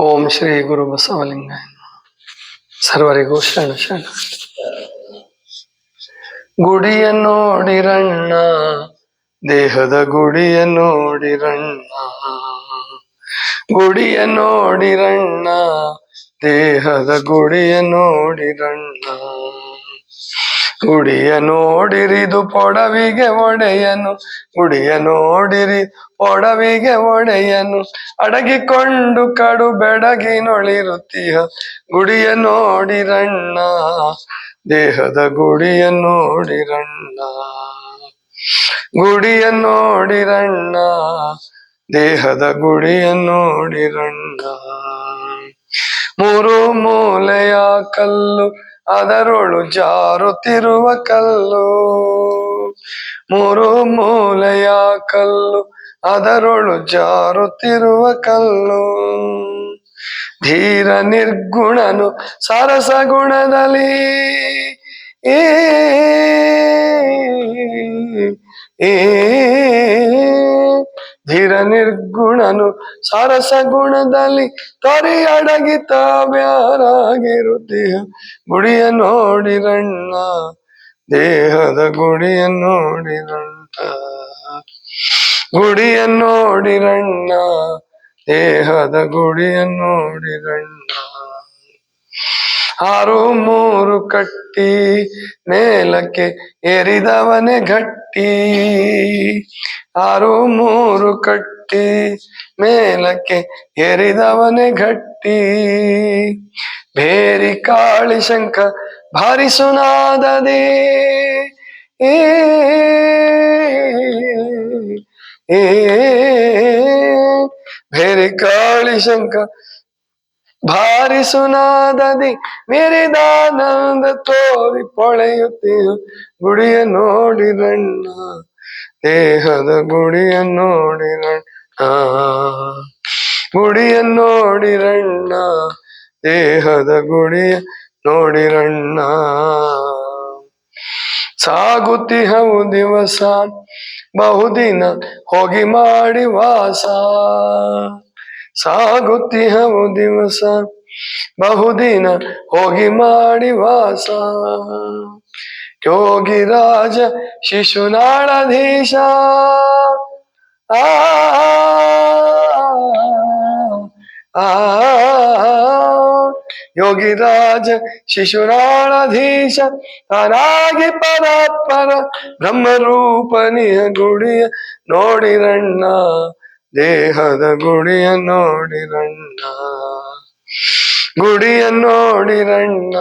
ಓಂ ಶ್ರೀ ಗುರು ಬಸವಲಿಂಗಾಯ ಸರ್ವರಿಗೂ ಶರಣ ಶರಣ. ಗುಡಿಯ ನೋಡಿರಣ್ಣ, ದೇಹದ ಗುಡಿಯ ನೋಡಿರಣ್ಣ, ಗುಡಿಯ ನೋಡಿರಣ್ಣ, ದೇಹದ ಗುಡಿಯ ನೋಡಿರಣ್ಣ. ಗುಡಿಯ ನೋಡಿರಿದು ಪೊಡವಿಗೆ ಒಡೆಯನು, ಗುಡಿಯ ನೋಡಿರಿ ಪೊಡವಿಗೆ ಒಡೆಯನು, ಅಡಗಿಕೊಂಡು ಕಡು ಬೆಡಗಿನೊಳಿರುತ್ತೀಯ. ಗುಡಿಯ ನೋಡಿರಣ್ಣ, ದೇಹದ ಗುಡಿಯ ನೋಡಿರಣ್ಣ, ಗುಡಿಯ ನೋಡಿರಣ್ಣ, ದೇಹದ ಗುಡಿಯ ನೋಡಿರಣ್ಣ. ಮೂರು ಮೂಲೆಯ ಕಲ್ಲು, ಅದರೊಳು ಜಾರುತ್ತಿರುವ ಕಲ್ಲು, ಮೂರು ಮೂಲೆಯ ಕಲ್ಲು, ಅದರೊಳು ಜಾರುತ್ತಿರುವ ಕಲ್ಲು. ಧೀರ ನಿರ್ಗುಣನು ಸರಸ ಗುಣದಲ್ಲಿ, ಧೀರ ನಿರ್ಗುಣನು ಸರಸ ಗುಣದಲ್ಲಿ ತೊರಿ ಅಡಗಿತ ಬ್ಯಾರಾಗಿರುತ್ತೀಯ. ಗುಡಿಯ ನೋಡಿರಣ್ಣ, ದೇಹದ ಗುಡಿಯ ನೋಡಿರಣ್ಣ, ಗುಡಿಯ ನೋಡಿರಣ್ಣ, ದೇಹದ ಗುಡಿಯ ನೋಡಿರಣ್ಣ. ಆರು ಮೂರು ಕಟ್ಟಿ ಮೇಲಕ್ಕೆ ಏರಿದವನೇ ಗಟ್ಟಿ, ಆರು ಮೂರು ಕಟ್ಟಿ ಮೇಲಕ್ಕೆ ಏರಿದವನೇ ಗಟ್ಟಿ. ಬೇರಿ ಕಾಳಿ ಶಂಖ ಭಾರಿ ಸುನಾದದೆ, ಬೇರಿ ಕಾಳಿ ಶಂಖ ಭಾರಿ ಸುನಾದದಿ ಮೆರೆದಾನಂದ ತೋರಿ ಪೊಳೆಯುತ್ತೀಯ. ಗುಡಿಯ ನೋಡಿರಣ್ಣ, ದೇಹದ ಗುಡಿಯ ನೋಡಿರಣ್ಣ, ಗುಡಿಯ ನೋಡಿರಣ್ಣ, ದೇಹದ ಗುಡಿಯ ನೋಡಿರಣ್ಣ. ಸಾಗುತ್ತಿಹವು ದಿವಸ ಬಹುದಿನ ಹೋಗಿ ಮಾಡಿ ವಾಸ, ಸಾಗುತ್ತಿಹವು ದಿವಸ ಬಹುದಿನ ಹೋಗಿ ಮಾಡಿ ವಾಸ. ಯೋಗಿ ರಾಜ ಶಿಶುನಾಳಧೀಶ, ಆ ಯೋಗಿ ರಾಜ ಶಿಶುನಾಳಧೀಶ, ತಾನಾಗಿ ಪರಾತ್ಪರ ಬ್ರಹ್ಮರೂಪನಿಯ ಗುಡಿಯ ನೋಡಿರಣ್ಣ, ದೇಹದ ಗುಡಿಯ ನೋಡಿರಣ್ಣ, ಗುಡಿಯ ನೋಡಿರಣ್ಣ,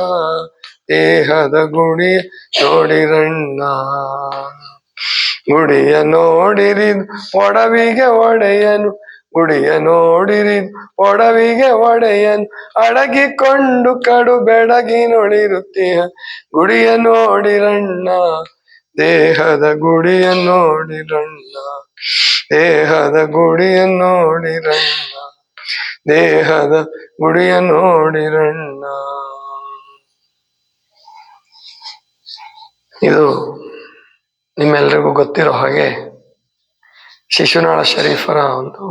ದೇಹದ ಗುಡಿಯ ನೋಡಿರಣ್ಣ. ಗುಡಿಯ ನೋಡಿರಿ ಒಡವಿಗೆ ಒಡೆಯನು, ಗುಡಿಯ ನೋಡಿರಿ ಒಡವಿಗೆ ಒಡೆಯನು, ಅಡಗಿಕೊಂಡು ಕಡು ಬೆಡಗಿನೊಳಿರುತ್ತೀಯ. ಗುಡಿಯ ನೋಡಿರಣ್ಣ, ದೇಹದ ಗುಡಿಯ ನೋಡಿರಣ್ಣ, ದೇಹದ ಗುಡಿಯ ನೋಡಿರಣ್ಣ, ದೇಹದ ಗುಡಿಯ ನೋಡಿರಣ್ಣ. ಇದು ನಿಮ್ಮೆಲ್ಲರಿಗೂ ಗೊತ್ತಿರೋ ಹಾಗೆ ಶಿಶುನಾಳ ಶರೀಫರ ಒಂದು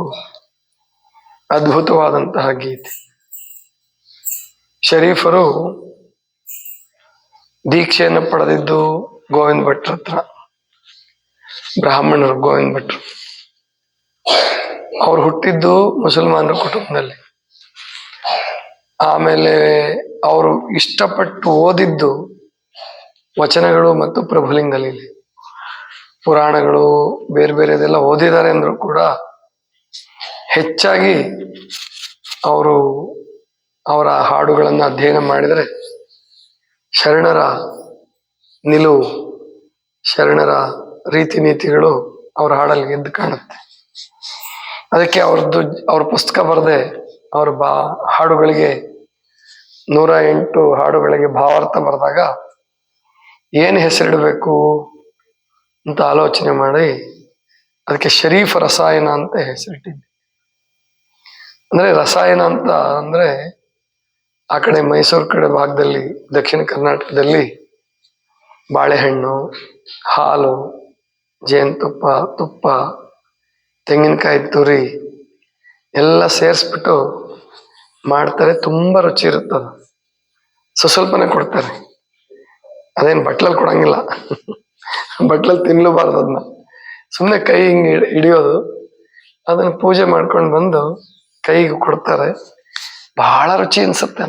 ಅದ್ಭುತವಾದಂತಹ ಗೀತೆ. ಶರೀಫರು ದೀಕ್ಷೆಯನ್ನು ಪಡೆದಿದ್ದು ಗೋವಿಂದ ಭಟ್ರ ಹತ್ರ, ಬ್ರಾಹ್ಮಣರು ಗೋವಿಂದ ಭಟ್ರು. ಅವ್ರು ಹುಟ್ಟಿದ್ದು ಮುಸಲ್ಮಾನರ ಕುಟುಂಬದಲ್ಲಿ. ಆಮೇಲೆ ಅವರು ಇಷ್ಟಪಟ್ಟು ಓದಿದ್ದು ವಚನಗಳು ಮತ್ತು ಪ್ರಭುಲಿಂಗ ಲೀಲೆ, ಪುರಾಣಗಳು ಬೇರೆ ಬೇರೆದೆಲ್ಲ ಓದಿದ್ದಾರೆ ಅಂದ್ರೂ ಕೂಡ ಹೆಚ್ಚಾಗಿ ಅವರು ಅವರ ಹಾಡುಗಳನ್ನು ಅಧ್ಯಯನ ಮಾಡಿದರೆ ಶರಣರ ನಿಲುವು, ಶರಣರ ರೀತಿ ನೀತಿಗಳು ಅವ್ರ ಹಾಡಲ್ಲಿ ಎದ್ದು ಕಾಣುತ್ತೆ. ಅದಕ್ಕೆ ಅವ್ರ ಪುಸ್ತಕ ಬರೆದೆ ಅವ್ರ ಹಾಡುಗಳಿಗೆ 108 ಹಾಡುಗಳಿಗೆ ಭಾವಾರ್ಥ ಬರೆದಾಗ ಏನು ಹೆಸರಿಡಬೇಕು ಅಂತ ಆಲೋಚನೆ ಮಾಡಿ ಅದಕ್ಕೆ ಶರೀಫ ರಸಾಯನ ಅಂತ ಹೆಸರಿಟ್ಟಿದ್ದೆ. ಅಂದ್ರೆ ರಸಾಯನ ಅಂತ ಅಂದ್ರೆ ಆ ಕಡೆ ಮೈಸೂರು ಕಡೆ ಭಾಗದಲ್ಲಿ, ದಕ್ಷಿಣ ಕರ್ನಾಟಕದಲ್ಲಿ ಬಾಳೆಹಣ್ಣು, ಹಾಲು, ಜೇನುತುಪ್ಪ, ತುಪ್ಪ, ತೆಂಗಿನಕಾಯಿ ತುರಿ ಎಲ್ಲ ಸೇರಿಸ್ಬಿಟ್ಟು ಮಾಡ್ತಾರೆ, ತುಂಬಾ ರುಚಿ ಇರುತ್ತದ. ಸ್ವಲ್ಪನೇ ಕೊಡ್ತಾರೆ, ಅದೇನು ಬಟ್ಲಲ್ಲಿ ಕೊಡಂಗಿಲ್ಲ. ಬಟ್ಲಲ್ಲಿ ತಿನ್ಲೂಬಾರ್ದು, ಅದನ್ನ ಸುಮ್ಮನೆ ಕೈ ಹಿಂಗೆ ಹಿಡಿಯೋದು, ಅದನ್ನ ಪೂಜೆ ಮಾಡ್ಕೊಂಡು ಬಂದು ಕೈಗೆ ಕೊಡ್ತಾರೆ. ಬಹಳ ರುಚಿ ಅನ್ಸುತ್ತೆ.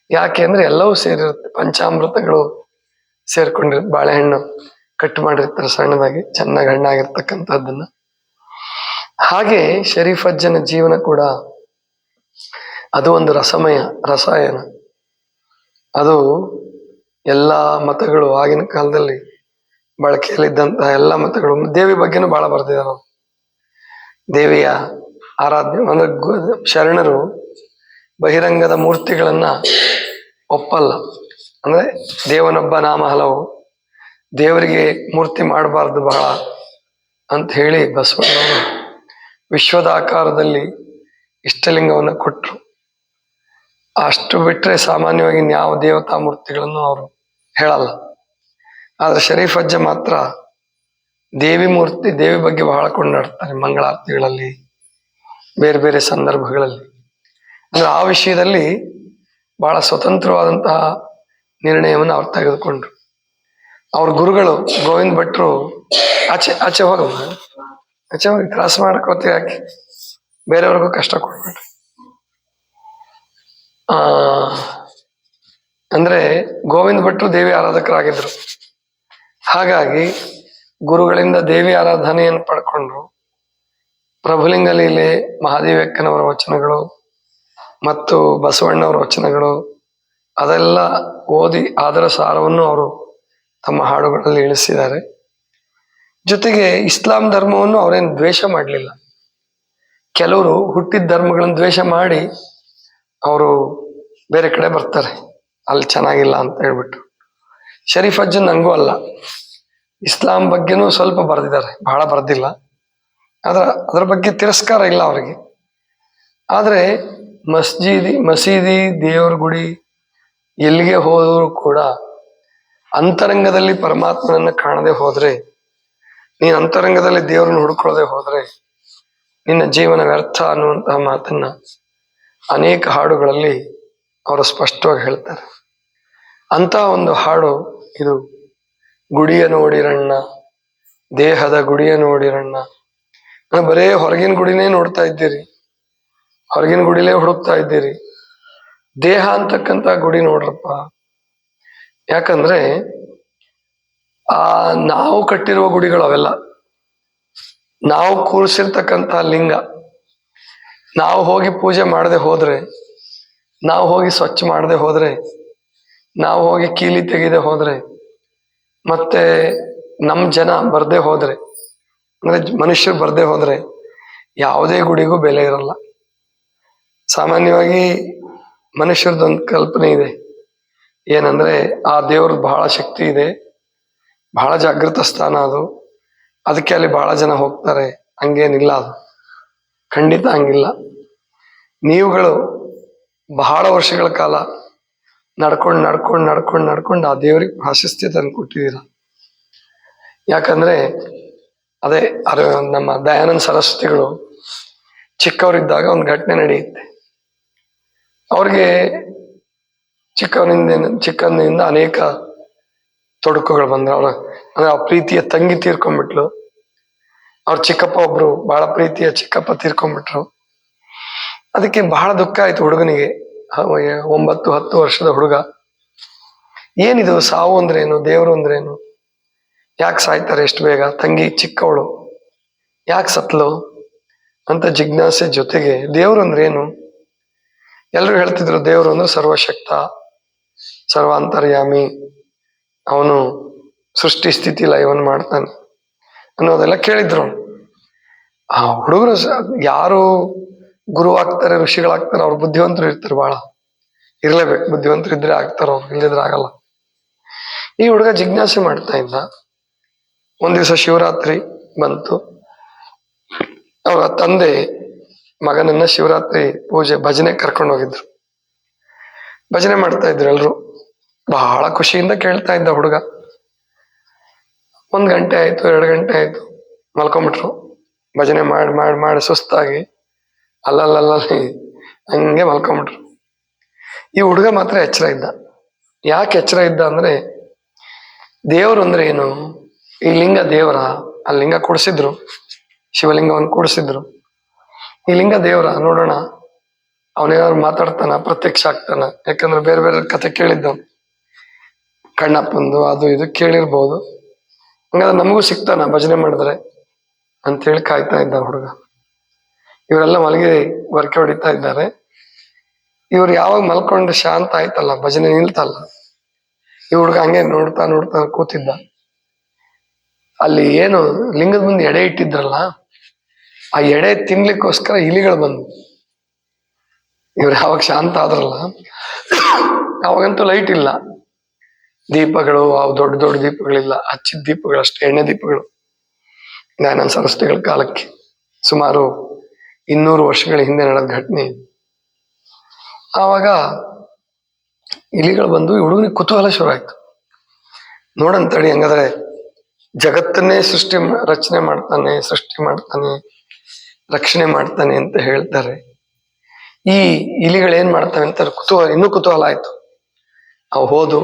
ಯಾಕೆ ಅಂದ್ರೆ ಎಲ್ಲವೂ ಸೇರಿರುತ್ತೆ, ಪಂಚಾಮೃತಗಳು ಸೇರ್ಕೊಂಡಿರುತ್ತೆ. ಬಾಳೆಹಣ್ಣು ಕಟ್ ಮಾಡಿರ್ತಾರೆ ಸಣ್ಣದಾಗಿ, ಚೆನ್ನಾಗಿ ಹಣ್ಣಾಗಿರ್ತಕ್ಕಂಥದ್ದನ್ನ. ಹಾಗೆ ಶರೀಫಜ್ಜನ ಜೀವನ ಕೂಡ ಅದು ಒಂದು ರಸಾಯನ. ಅದು ಎಲ್ಲ ಮತಗಳು ಆಗಿನ ಕಾಲದಲ್ಲಿ ಬಳಕೆಯಲ್ಲಿದ್ದಂತಹ ಎಲ್ಲ ಮತಗಳು, ದೇವಿ ಬಗ್ಗೆನೂ ಬಹಳ ಬರೆದಿದ್ದಾರೆ. ದೇವಿಯ ಆರಾಧನೆ ಅಂದ್ರೆ ಶರಣರು ಬಹಿರಂಗದ ಮೂರ್ತಿಗಳನ್ನ ಒಪ್ಪಲ್ಲ. ಅಂದ್ರೆ ದೇವನೊಬ್ಬ ನಾಮ ಹಲವು, ದೇವರಿಗೆ ಮೂರ್ತಿ ಮಾಡಬಾರ್ದು ಬಹಳ ಅಂತ ಹೇಳಿ ಬಸವಣ್ಣವರು ವಿಶ್ವದ ಆಕಾರದಲ್ಲಿ ಇಷ್ಟಲಿಂಗವನ್ನು ಕೊಟ್ಟರು. ಅಷ್ಟು ಬಿಟ್ರೆ ಸಾಮಾನ್ಯವಾಗಿ ಯಾವ ದೇವತಾ ಮೂರ್ತಿಗಳನ್ನು ಅವರು ಹೇಳಲ್ಲ. ಆದ್ರೆ ಶರೀಫಜ್ಜ ಮಾತ್ರ ದೇವಿ ಮೂರ್ತಿ, ದೇವಿ ಬಗ್ಗೆ ಬಹಳ ಕೊಂಡಾಡ್ತಾರೆ ಮಂಗಳಾರತಿಗಳಲ್ಲಿ, ಬೇರೆ ಬೇರೆ ಸಂದರ್ಭಗಳಲ್ಲಿ. ಅಂದ್ರೆ ಆ ವಿಷಯದಲ್ಲಿ ಬಹಳ ಸ್ವತಂತ್ರವಾದಂತಹ ನಿರ್ಣಯವನ್ನು ಅವ್ರು ತೆಗೆದುಕೊಂಡ್ರು. ಅವ್ರ ಗುರುಗಳು ಗೋವಿಂದ ಭಟ್ರು, ಆಚೆ ಆಚೆ ಹೋಗಿ ಕ್ರಾಸ್ ಮಾಡ್ಕೋತೀವಿ, ಯಾಕೆ ಬೇರೆಯವ್ರಿಗೂ ಕಷ್ಟ ಕೊಡ್ಬೇಡ್ರಿ. ಅಂದ್ರೆ ಗೋವಿಂದ ಭಟ್ರು ದೇವಿ ಆರಾಧಕರಾಗಿದ್ರು. ಹಾಗಾಗಿ ಗುರುಗಳಿಂದ ದೇವಿ ಆರಾಧನೆಯನ್ನು ಪಡ್ಕೊಂಡ್ರು. ಪ್ರಭುಲಿಂಗ ಲೀಲೆ, ಮಹಾದೇವಕ್ಕನವರ ವಚನಗಳು ಮತ್ತು ಬಸವಣ್ಣವರ ವಚನಗಳು ಅದೆಲ್ಲ ಓದಿ ಅದರ ಸಾರವನ್ನು ಅವರು ತಮ್ಮ ಹಾಡುಗಳಲ್ಲಿ ಇಳಿಸಿದ್ದಾರೆ. ಜೊತೆಗೆ ಇಸ್ಲಾಂ ಧರ್ಮವನ್ನು ಅವರೇನು ದ್ವೇಷ ಮಾಡಲಿಲ್ಲ. ಕೆಲವರು ಹುಟ್ಟಿದ ಧರ್ಮಗಳನ್ನು ದ್ವೇಷ ಮಾಡಿ ಅವರು ಬೇರೆ ಕಡೆ ಬರ್ತಾರೆ, ಅಲ್ಲಿ ಚೆನ್ನಾಗಿಲ್ಲ ಅಂತ ಹೇಳ್ಬಿಟ್ಟು. ಶರೀಫಜ್ಜನ್ ಹಂಗೂ ಅಲ್ಲ, ಇಸ್ಲಾಂ ಬಗ್ಗೆನೂ ಸ್ವಲ್ಪ ಬರೆದಿದ್ದಾರೆ, ಬಹಳ ಬರೆದಿಲ್ಲ. ಅದರ ಬಗ್ಗೆ ತಿರಸ್ಕಾರ ಇಲ್ಲ ಅವರಿಗೆ. ಆದರೆ ಮಸೀದಿ, ದೇವರ ಗುಡಿ ಎಲ್ಲಿಗೆ ಹೋದರೂ ಕೂಡ ಅಂತರಂಗದಲ್ಲಿ ಪರಮಾತ್ಮನನ್ನ ಕಾಣದೆ ಹೋದ್ರೆ, ನೀನು ಅಂತರಂಗದಲ್ಲಿ ದೇವರನ್ನು ಹುಡುಕೊಳ್ಳದೆ ಹೋದ್ರೆ ನಿನ್ನ ಜೀವನ ವ್ಯರ್ಥ ಅನ್ನುವಂತಹ ಮಾತನ್ನ ಅನೇಕ ಹಾಡುಗಳಲ್ಲಿ ಅವರು ಸ್ಪಷ್ಟವಾಗಿ ಹೇಳ್ತಾರೆ. ಅಂತಹ ಒಂದು ಹಾಡು ಇದು, ಗುಡಿಯ ನೋಡಿರಣ್ಣ, ದೇಹದ ಗುಡಿಯ ನೋಡಿರಣ್ಣ. ಬರೇ ಹೊರಗಿನ ಗುಡಿನೇ ನೋಡ್ತಾ ಇದ್ದೀರಿ, ಹೊರಗಿನ ಗುಡಿಲೇ ಹುಡುಕ್ತಾ ಇದ್ದೀರಿ, ದೇಹ ಅಂತಕ್ಕಂಥ ಗುಡಿ ನೋಡ್ರಪ್ಪ. ಯಾಕಂದ್ರೆ ನಾವು ಕಟ್ಟಿರುವ ಗುಡಿಗಳು ಅವೆಲ್ಲ, ನಾವು ಕೂರಿಸಿರ್ತಕ್ಕಂಥ ಲಿಂಗ, ನಾವು ಹೋಗಿ ಪೂಜೆ ಮಾಡದೆ ಹೋದ್ರೆ, ನಾವು ಹೋಗಿ ಸ್ವಚ್ಛ ಮಾಡದೆ ಹೋದ್ರೆ, ನಾವು ಹೋಗಿ ಕೀಲಿ ತೆಗೆದೆ ಹೋದ್ರೆ, ಮತ್ತೆ ನಮ್ಮ ಜನ ಬರ್ದೇ ಹೋದ್ರೆ, ಅಂದ್ರೆ ಮನುಷ್ಯರು ಬರ್ದೇ ಹೋದ್ರೆ ಯಾವುದೇ ಗುಡಿಗೂ ಬೆಲೆ ಇರಲ್ಲ. ಸಾಮಾನ್ಯವಾಗಿ ಮನುಷ್ಯರದೊಂದು ಕಲ್ಪನೆ ಇದೆ, ಏನಂದ್ರೆ ಆ ದೇವ್ರ ಬಹಳ ಶಕ್ತಿ ಇದೆ, ಬಹಳ ಜಾಗೃತ ಸ್ಥಾನ ಅದು, ಅದಕ್ಕೆ ಅಲ್ಲಿ ಬಹಳ ಜನ ಹೋಗ್ತಾರೆ. ಹಂಗೇನಿಲ್ಲ, ಅದು ಖಂಡಿತ ಹಂಗಿಲ್ಲ. ನೀವುಗಳು ಬಹಳ ವರ್ಷಗಳ ಕಾಲ ನಡ್ಕೊಂಡು ಆ ದೇವ್ರಿಗೆ ಪ್ರಾಶಸ್ತ್ಯ ತಂದು ಕೊಟ್ಟಿದ್ದೀರ. ಯಾಕಂದ್ರೆ ಅದೇ ನಮ್ಮ ದಯಾನಂದ ಸರಸ್ವತಿಗಳು ಚಿಕ್ಕವರಿದ್ದಾಗ ಒಂದು ಘಟನೆ ನಡೆಯುತ್ತೆ. ಅವ್ರಿಗೆ ಚಿಕ್ಕಂದಿನಿಂದ ಅನೇಕ ತೊಡಕುಗಳು ಬಂದ್ರು. ಅಂದ್ರೆ ಆ ಪ್ರೀತಿಯ ತಂಗಿ ತೀರ್ಕೊಂಡ್ಬಿಟ್ಲು, ಅವ್ರ ಚಿಕ್ಕಪ್ಪ ಒಬ್ರು ಬಹಳ ಪ್ರೀತಿಯ ಚಿಕ್ಕಪ್ಪ ತೀರ್ಕೊಂಡ್ಬಿಟ್ರು. ಅದಕ್ಕೆ ಬಹಳ ದುಃಖ ಆಯ್ತು ಹುಡುಗನಿಗೆ. 9-10 ವರ್ಷದ ಹುಡುಗ. ಏನಿದು ಸಾವು ಅಂದ್ರೇನು, ದೇವರು ಅಂದ್ರೇನು, ಯಾಕೆ ಸಾಯ್ತಾರೆ ಎಷ್ಟು ಬೇಗ, ತಂಗಿ ಚಿಕ್ಕವಳು ಯಾಕೆ ಸತ್ಲು ಅಂತ ಜಿಜ್ಞಾಸೆ. ಜೊತೆಗೆ ದೇವ್ರು ಅಂದ್ರೇನು, ಎಲ್ರು ಹೇಳ್ತಿದ್ರು ದೇವ್ರು ಅಂದ್ರೆ ಸರ್ವಶಕ್ತ, ಸರ್ವಾಂತರ್ಯಾಮಿ, ಅವನು ಸೃಷ್ಟಿ ಸ್ಥಿತಿ ಲಯವನ್ನು ಮಾಡ್ತಾನೆ ಅನ್ನೋದೆಲ್ಲ ಕೇಳಿದ್ರು. ಆ ಹುಡುಗರು ಯಾರು ಗುರುವಾಗ್ತಾರೆ, ಋಷಿಗಳಾಗ್ತಾರೆ, ಅವ್ರು ಬುದ್ಧಿವಂತರು ಇರ್ತಾರೆ, ಬಹಳ ಇರ್ಲೇಬೇಕು, ಬುದ್ಧಿವಂತರು ಇದ್ರೆ ಆಗ್ತಾರ, ಅವ್ರು ಇಲ್ಲದಿದ್ರೆ ಆಗಲ್ಲ. ಈ ಹುಡುಗ ಜಿಜ್ಞಾಸೆ ಮಾಡ್ತಾ ಇದ್ದ. ಒಂದ್ ದಿವಸ ಶಿವರಾತ್ರಿ ಬಂತು. ಅವರ ತಂದೆ ಮಗನನ್ನ ಶಿವರಾತ್ರಿ ಪೂಜೆ ಭಜನೆ ಕರ್ಕೊಂಡು ಹೋಗಿದ್ರು. ಭಜನೆ ಮಾಡ್ತಾ ಇದ್ರು ಎಲ್ರು, ಬಹಳ ಖುಷಿಯಿಂದ ಕೇಳ್ತಾ ಇದ್ದ ಹುಡುಗ. 1 ಗಂಟೆ ಆಯ್ತು, 2 ಗಂಟೆ ಆಯ್ತು, ಮಲ್ಕೊಂಡ್ಬಿಟ್ರು. ಭಜನೆ ಮಾಡಿ ಸುಸ್ತಾಗಿ ಅಲ್ಲಲ್ಲಿ ಹಂಗೆ ಮಲ್ಕೊಂಬಿಟ್ರು. ಈ ಹುಡುಗ ಮಾತ್ರ ಎಚ್ಚರ ಇದ್ದ. ಯಾಕೆ ಎಚ್ಚರ ಇದ್ದ ಅಂದ್ರೆ, ದೇವರು ಅಂದ್ರೆ ಏನು, ಈ ಲಿಂಗ ದೇವರ, ಆ ಲಿಂಗ ಕೂಡಿಸಿದ್ರು, ಶಿವಲಿಂಗವನ್ನು ಕೂಡಿಸಿದ್ರು. ಈ ಲಿಂಗ ದೇವರ ನೋಡೋಣ, ಅವನೇನಾದ್ರು ಮಾತಾಡ್ತಾನ, ಪ್ರತ್ಯಕ್ಷ ಆಗ್ತಾನ. ಯಾಕಂದ್ರೆ ಬೇರೆ ಬೇರೆ ಕತೆ ಕೇಳಿದ್ದವ್, ಕಣ್ಣಪ್ಪಂದು ಅದು ಇದು ಕೇಳಿರ್ಬೋದು. ಹಂಗಾದ್ರೆ ನಮಗೂ ಸಿಗ್ತಾನ ಭಜನೆ ಮಾಡಿದ್ರೆ ಅಂತೇಳಿ ಕಾಯ್ತಾ ಇದ್ದ ಹುಡುಗ. ಇವರೆಲ್ಲ ಮಲಗಿ ವರ್ಕೆ ಹೊಡಿತಾ ಇದ್ದಾರೆ. ಇವ್ರು ಯಾವಾಗ ಮಲ್ಕೊಂಡು ಶಾಂತ ಆಯ್ತಲ್ಲ, ಭಜನೆ ನಿಲ್ತಲ್ಲ, ಈ ಹುಡುಗ ಹಂಗೆ ನೋಡ್ತಾ ನೋಡ್ತಾ ಕೂತಿದ್ದ. ಅಲ್ಲಿ ಏನು ಲಿಂಗದ ಮುಂದೆ ಎಡೆ ಇಟ್ಟಿದ್ರಲ್ಲ, ಆ ಎಡೆ ತಿನ್ಲಿಕ್ಕೋಸ್ಕರ ಇಲಿಗಳು ಬಂದು, ಇವ್ರು ಯಾವಾಗ ಶಾಂತ ಆದ್ರಲ್ಲ, ಅವಾಗಂತೂ ಲೈಟ್ ಇಲ್ಲ, ದೀಪಗಳು, ಅವು ದೊಡ್ಡ ದೊಡ್ಡ ದೀಪಗಳಿಲ್ಲ, ಹಚ್ಚಿದ ದೀಪಗಳು ಅಷ್ಟೇ, ಎಣ್ಣೆ ದೀಪಗಳು. ದಯಾನಂದ ಸರಸ್ವತಿಗಳ ಕಾಲಕ್ಕೆ ಸುಮಾರು 200 ವರ್ಷಗಳ ಹಿಂದೆ ನಡೆದ ಘಟನೆ. ಆವಾಗ ಇಲಿಗಳು ಬಂದು ಈ ಹುಡುಗನಿಗೆ ಕುತೂಹಲ ಶುರು ಆಯ್ತು. ನೋಡಂತೇಳಿ, ಹಂಗಾದ್ರೆ ಜಗತ್ತನ್ನೇ ರಚನೆ ಮಾಡ್ತಾನೆ, ಸೃಷ್ಟಿ ಮಾಡ್ತಾನೆ, ರಕ್ಷಣೆ ಮಾಡ್ತಾನೆ ಅಂತ ಹೇಳ್ತಾರೆ. ಈ ಇಲಿಗಳು ಏನ್ ಮಾಡ್ತವೆ ಅಂತ ಇನ್ನೂ ಕುತೂಹಲ ಆಯ್ತು. ಅವು ಹೋದು,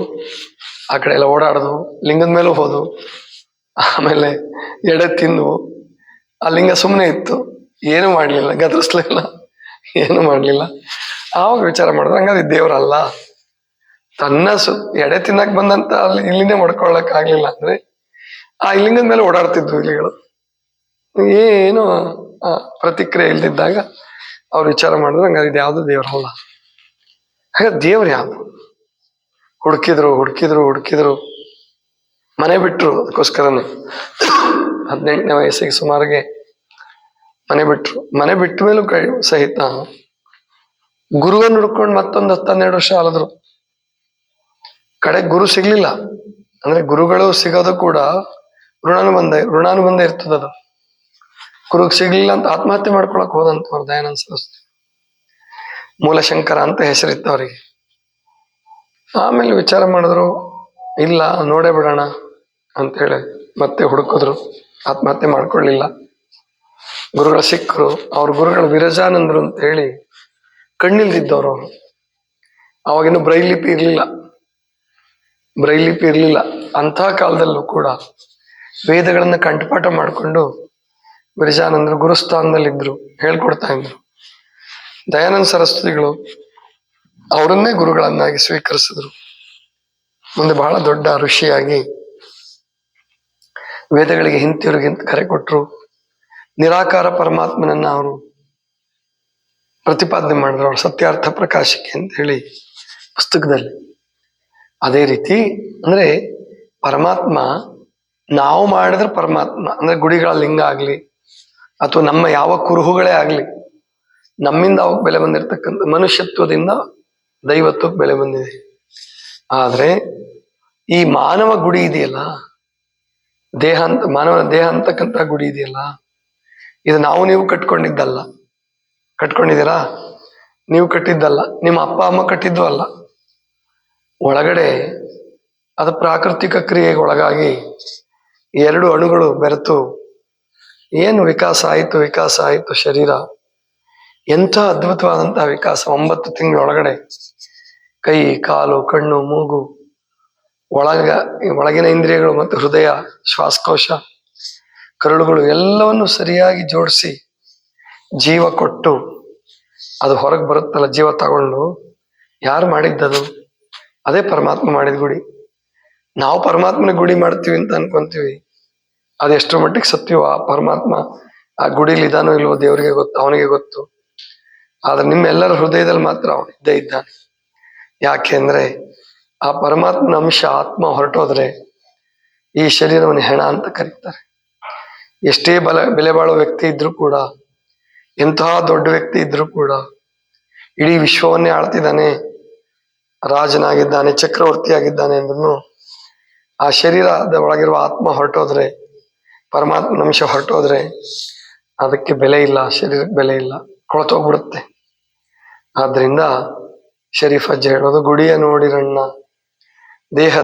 ಆ ಕಡೆ ಎಲ್ಲ ಓಡಾಡುದು, ಲಿಂಗದ ಮೇಲೂ ಹೋದು, ಆಮೇಲೆ ಎಡೆ ತಿಂದು. ಆ ಲಿಂಗ ಸುಮ್ಮನೆ ಇತ್ತು, ಏನು ಮಾಡ್ಲಿಲ್ಲ, ಗದರಿಸ್ಲಿಲ್ಲ, ಏನು ಮಾಡ್ಲಿಲ್ಲ. ಆವಾಗ ವಿಚಾರ ಮಾಡಿದ್ರು, ಹಂಗಾದ್ರೆ ದೇವ್ರಲ್ಲ, ತನ್ನ ಎಡೆ ತಿನ್ನಕ್ ಬಂದಂತ ಅಲ್ಲಿ ಇಲ್ಲಿನೇ ಮಾಡ್ಕೊಳಕ್ ಆಗ್ಲಿಲ್ಲ ಅಂದ್ರೆ ಆ ಲಿಂಗದ ಮೇಲೆ ಓಡಾಡ್ತಿದ್ವು ಇಲಿಗಳು. ಏನು ಪ್ರತಿಕ್ರಿಯೆ ಇಲ್ದಿದ್ದಾಗ ಅವ್ರು ವಿಚಾರ ಮಾಡಿದ್ರು, ಹಂಗಾದ್ರೆ ಇದು ಯಾವ್ದು ದೇವ್ರಲ್ಲ. ಹಾಗಾದ್ರೆ ದೇವ್ರು ಯಾವ್ದು? ಹುಡುಕಿದ್ರು ಹುಡುಕಿದ್ರು ಹುಡುಕಿದ್ರು, ಮನೆ ಬಿಟ್ರು. ಅದಕ್ಕೋಸ್ಕರನೇ 18ನೇ ವಯಸ್ಸಿಗೆ ಸುಮಾರಿಗೆ ಮನೆ ಬಿಟ್ರು. ಮನೆ ಬಿಟ್ಟ ಮೇಲೂ ಸಹಿತ ಗುರುವನ್ನು ಹುಡ್ಕೊಂಡು ಮತ್ತೊಂದು 10-12 ವರ್ಷ ಅಲದ್ರು. ಕಡೆ ಗುರು ಸಿಗ್ಲಿಲ್ಲ. ಅಂದ್ರೆ ಗುರುಗಳು ಸಿಗೋದು ಕೂಡ ಋಣಾನುಬಂಧ ಇರ್ತದದು. ಗುರುಗ್ ಸಿಗ್ಲಿಲ್ಲ ಅಂತ ಆತ್ಮಹತ್ಯೆ ಮಾಡ್ಕೊಳಕ್ ಹೋದಂತವ್ರು ದಯಾನಂದ ಸರಸ್ವತಿ. ಮೂಲಶಂಕರ ಅಂತ ಹೆಸರಿತ್ತವ್ರಿಗೆ. ಆಮೇಲೆ ವಿಚಾರ ಮಾಡಿದ್ರು, ಇಲ್ಲ ನೋಡೇ ಬಿಡೋಣ ಅಂತೇಳಿ ಮತ್ತೆ ಹುಡುಕಿದ್ರು, ಆತ್ಮಹತ್ಯೆ ಮಾಡ್ಕೊಳ್ಳಿಲ್ಲ. ಗುರುಗಳು ಸಿಕ್ಕರು. ಅವ್ರ ಗುರುಗಳು ವಿರಜಾನಂದರು ಅಂತ ಹೇಳಿ ಕಣ್ಣಿಲ್ದಿದ್ದವ್ರು ಅವರು. ಅವಾಗಿನ್ನು ಬ್ರೈಲಿಪಿ ಇರ್ಲಿಲ್ಲ. ಅಂಥ ಕಾಲದಲ್ಲೂ ಕೂಡ ವೇದಗಳನ್ನ ಕಂಠಪಾಠ ಮಾಡಿಕೊಂಡು ವಿರಜಾನಂದರು ಗುರುಸ್ಥಾನದಲ್ಲಿದ್ರು, ಹೇಳ್ಕೊಡ್ತಾ ಇದ್ರು. ದಯಾನಂದ ಸರಸ್ವತಿಗಳು ಅವರನ್ನೇ ಗುರುಗಳನ್ನಾಗಿ ಸ್ವೀಕರಿಸಿದ್ರು. ಮುಂದೆ ಬಹಳ ದೊಡ್ಡ ಋಷಿಯಾಗಿ ವೇದಗಳಿಗೆ ಹಿಂತಿರುಗಿ ಕರೆ ಕೊಟ್ಟರು. ನಿರಾಕಾರ ಪರಮಾತ್ಮನನ್ನ ಅವರು ಪ್ರತಿಪಾದನೆ ಮಾಡಿದ್ರು, ಅವ್ರ ಸತ್ಯಾರ್ಥ ಪ್ರಕಾಶಕ್ಕೆ ಅಂತ ಹೇಳಿ ಪುಸ್ತಕದಲ್ಲಿ. ಅದೇ ರೀತಿ ಅಂದ್ರೆ ಪರಮಾತ್ಮ, ನಾವು ಮಾಡಿದ್ರೆ ಪರಮಾತ್ಮ ಅಂದ್ರೆ ಗುಡಿಗಳ ಲಿಂಗ ಆಗ್ಲಿ ಅಥವಾ ನಮ್ಮ ಯಾವ ಕುರುಹುಗಳೇ ಆಗ್ಲಿ, ನಮ್ಮಿಂದ ಅವಕ್ಕೆ ಬೆಲೆ ಬಂದಿರತಕ್ಕಂಥ ಮನುಷ್ಯತ್ವದಿಂದ ದೈವತ್ವಕ್ಕೆ ಬೆಲೆ ಬಂದಿದೆ. ಆದ್ರೆ ಈ ಮಾನವ ಗುಡಿ ಇದೆಯಲ್ಲ, ಮಾನವನ ದೇಹ ಅಂತಕ್ಕಂಥ ಗುಡಿ ಇದೆಯಲ್ಲ, ಇದು ನೀವು ಕಟ್ಕೊಂಡಿದ್ದಲ್ಲ. ಕಟ್ಕೊಂಡಿದ್ದೀರಾ? ನೀವು ಕಟ್ಟಿದ್ದಲ್ಲ, ನಿಮ್ಮ ಅಪ್ಪ ಅಮ್ಮ ಕಟ್ಟಿದ್ದು ಅಲ್ಲ. ಒಳಗಡೆ ಅದು ಪ್ರಾಕೃತಿಕ ಕ್ರಿಯೆಗೆ ಒಳಗಾಗಿ 2 ಅಣುಗಳು ಬೆರೆತು ಏನು ವಿಕಾಸ ಆಯಿತು ಶರೀರ. ಎಂಥ ಅದ್ಭುತವಾದಂತಹ ವಿಕಾಸ! 9 ತಿಂಗಳೊಳಗಡೆ ಕೈ, ಕಾಲು, ಕಣ್ಣು, ಮೂಗು, ಒಳಗಿನ ಇಂದ್ರಿಯಗಳು ಮತ್ತು ಹೃದಯ, ಶ್ವಾಸಕೋಶ, ಕರುಳುಗಳು ಎಲ್ಲವನ್ನು ಸರಿಯಾಗಿ ಜೋಡಿಸಿ ಜೀವ ಕೊಟ್ಟು ಅದು ಹೊರಗೆ ಬರುತ್ತಲ್ಲ, ಜೀವ ತಗೊಂಡು. ಯಾರು ಮಾಡಿದ್ದದು? ಅದೇ ಪರಮಾತ್ಮ ಮಾಡಿದ ಗುಡಿ. ನಾವು ಪರಮಾತ್ಮನ ಗುಡಿ ಮಾಡ್ತೀವಿ ಅಂತ ಅನ್ಕೊಂತೀವಿ. ಅದೆಷ್ಟರ ಮಟ್ಟಿಗೆ ಸತ್ಯವೋ, ಆ ಪರಮಾತ್ಮ ಆ ಗುಡಿಲಿ ಇದಾನೋ ಇಲ್ವೋ ದೇವರಿಗೆ ಗೊತ್ತು, ಅವನಿಗೆ ಗೊತ್ತು. ಆದ್ರೆ ನಿಮ್ಮೆಲ್ಲರ ಹೃದಯದಲ್ಲಿ ಮಾತ್ರ ಅವನು ಇದ್ದೇ ಇದ್ದಾನೆ. ಯಾಕೆ ಅಂದ್ರೆ ಆ ಪರಮಾತ್ಮನ ಅಂಶ ಆತ್ಮ ಹೊರಟೋದ್ರೆ ಈ ಶರೀರವನ್ನು ಹೆಣ ಅಂತ ಕರೀತಾರೆ. ಎಷ್ಟೇ ಬೆಲೆ ಬಾಳೋ ವ್ಯಕ್ತಿ ಇದ್ರೂ ಕೂಡ, ಎಂತಹ ದೊಡ್ಡ ವ್ಯಕ್ತಿ ಇದ್ರೂ ಕೂಡ, ಇಡೀ ವಿಶ್ವವನ್ನೇ ಆಳ್ತಿದ್ದಾನೆ, ರಾಜನಾಗಿದ್ದಾನೆ, ಚಕ್ರವರ್ತಿಯಾಗಿದ್ದಾನೆ ಅಂದ್ರೂ ಆ ಶರೀರದ ಒಳಗಿರುವ ಆತ್ಮ ಹೊರಟೋದ್ರೆ, ಪರಮಾತ್ಮನ ಅಂಶ ಹೊರಟೋದ್ರೆ ಅದಕ್ಕೆ ಬೆಲೆ ಇಲ್ಲ, ಶರೀರಕ್ಕೆ ಬೆಲೆ ಇಲ್ಲ, ಕೊಳತೋಗ್ಬಿಡುತ್ತೆ. ಆದ್ರಿಂದ ಶರೀಫ್ ಅಜ್ಜ ಹೇಳೋದು, ಗುಡಿಯ ನೋಡಿರಣ್ಣ ದೇಹ